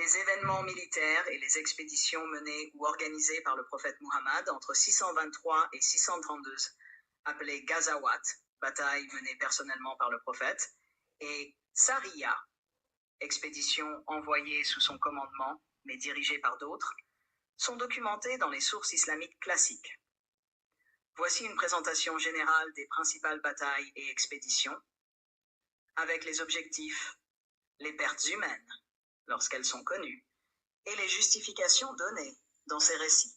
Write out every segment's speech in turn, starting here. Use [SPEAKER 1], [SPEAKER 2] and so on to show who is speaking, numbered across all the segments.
[SPEAKER 1] Les événements militaires et les expéditions menées ou organisées par le prophète Muhammad entre 623 et 632, appelées Ghazawat, bataille menée personnellement par le prophète, et Sariya, expédition envoyée sous son commandement, mais dirigée par d'autres, sont documentées dans les sources islamiques classiques. Voici une présentation générale des principales batailles et expéditions, avec les objectifs, les pertes humaines, lorsqu'elles sont connues, et les justifications données dans ces récits.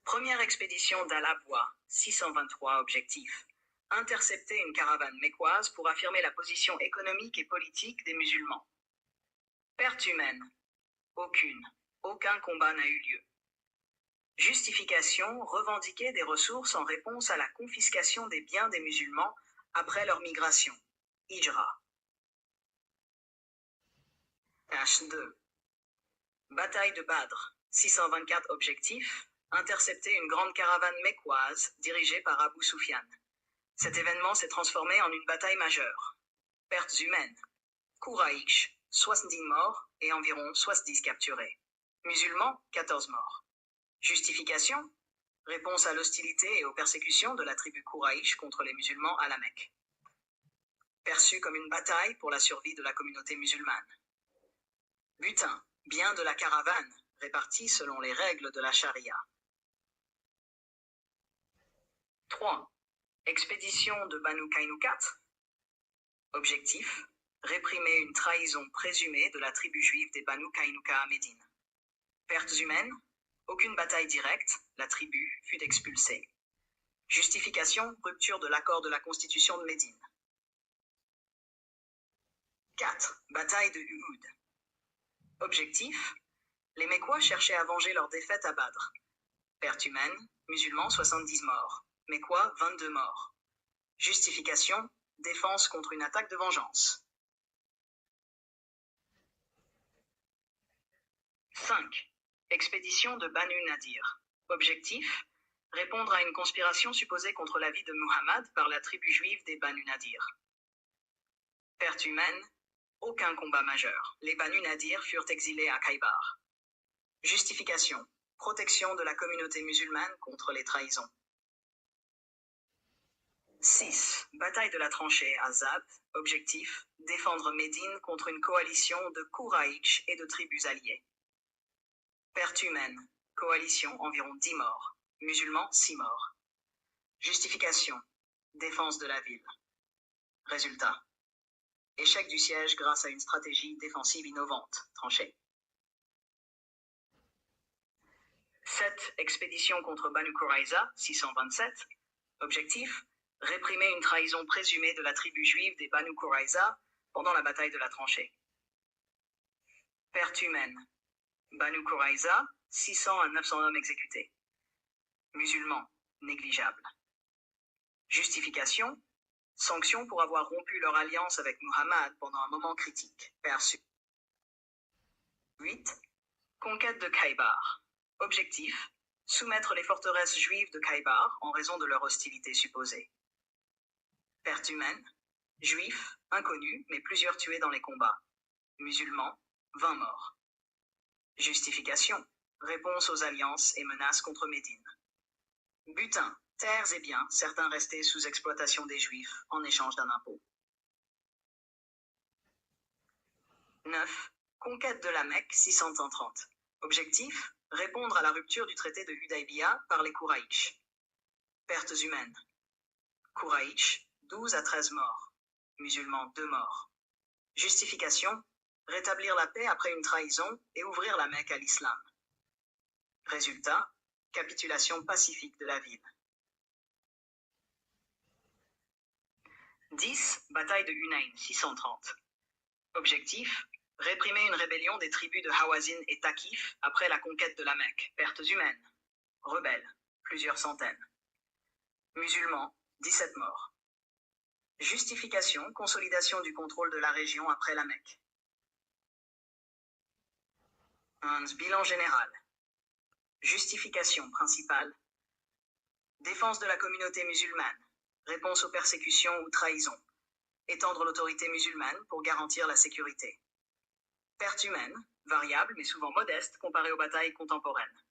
[SPEAKER 1] Première expédition d'Al-Abwa, 623 objectifs. Intercepter une caravane mécoise pour affirmer la position économique et politique des musulmans. Pertes humaines. Aucune. Aucun combat n'a eu lieu. Justification, revendiquer des ressources en réponse à la confiscation des biens des musulmans après leur migration. Hijra. H2. Bataille de Badr, 624 objectifs. Intercepter une grande caravane mécoise dirigée par Abu Sufyan. Cet événement s'est transformé en une bataille majeure. Pertes humaines. Quraïsh, 70 morts et environ 70 capturés. Musulmans, 14 morts. Justification? Réponse à l'hostilité et aux persécutions de la tribu Quraïsh contre les musulmans à la Mecque. Perçu comme une bataille pour la survie de la communauté musulmane. Butin, bien de la caravane, répartis selon les règles de la charia. 3. Expédition de Banu Qaynukat. Objectif, réprimer une trahison présumée de la tribu juive des Banu Qaynuka à Médine. Pertes humaines, aucune bataille directe, la tribu fut expulsée. Justification, rupture de l'accord de la constitution de Médine. 4. Bataille de Uhud. Objectif, les Mécois cherchaient à venger leur défaite à Badr. Pertes humaines, musulmans 70 morts, Mécois 22 morts. Justification, défense contre une attaque de vengeance. 5. Expédition de Banu Nadir. Objectif, répondre à une conspiration supposée contre la vie de Muhammad par la tribu juive des Banu Nadir. Pertes humaines, aucun combat majeur. Les Banu Nadir furent exilés à Khaybar. Justification, protection de la communauté musulmane contre les trahisons. 6. Bataille de la tranchée à Zab. Objectif, défendre Médine contre une coalition de Quraïsh et de tribus alliées. Pertes humaines, coalition environ 10 morts, musulmans 6 morts. Justification, défense de la ville. Résultat, échec du siège grâce à une stratégie défensive innovante, tranchée. 7. Expédition contre Banu Qurayza, 627. Objectif, réprimer une trahison présumée de la tribu juive des Banu Qurayza pendant la bataille de la tranchée. Pertes humaines. Banu Qurayza, 600 à 900 hommes exécutés. Musulmans, négligeables. Justification, sanction pour avoir rompu leur alliance avec Muhammad pendant un moment critique, perçu. 8. Conquête de Khaybar. Objectif, soumettre les forteresses juives de Khaybar en raison de leur hostilité supposée. Pertes humaines, juifs, inconnus, mais plusieurs tués dans les combats. Musulmans, 20 morts. Justification, réponse aux alliances et menaces contre Médine. Butin, terres et biens, certains restés sous exploitation des Juifs en échange d'un impôt. 9. Conquête de la Mecque, 630. Objectif, répondre à la rupture du traité de Hudaybiyah par les Quraïsh. Pertes humaines. Quraïsh, 12 à 13 morts. Musulmans, 2 morts. Justification, rétablir la paix après une trahison et ouvrir la Mecque à l'islam. Résultat, capitulation pacifique de la ville. 10. Bataille de Hunayn, 630. Objectif, réprimer une rébellion des tribus de Hawazin et Thaqif après la conquête de la Mecque. Pertes humaines. Rebelles, plusieurs centaines. Musulmans, 17 morts. Justification, consolidation du contrôle de la région après la Mecque. 11. Bilan général. Justification principale. Défense de la communauté musulmane. Réponse aux persécutions ou trahisons. Étendre l'autorité musulmane pour garantir la sécurité. Perte humaine, variable mais souvent modeste comparée aux batailles contemporaines.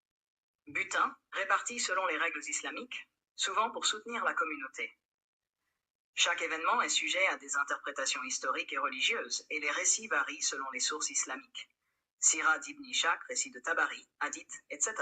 [SPEAKER 1] Butin, réparti selon les règles islamiques, souvent pour soutenir la communauté. Chaque événement est sujet à des interprétations historiques et religieuses, et les récits varient selon les sources islamiques. Sirah d'Ibn Ishaq, récit de Tabari, hadith, etc.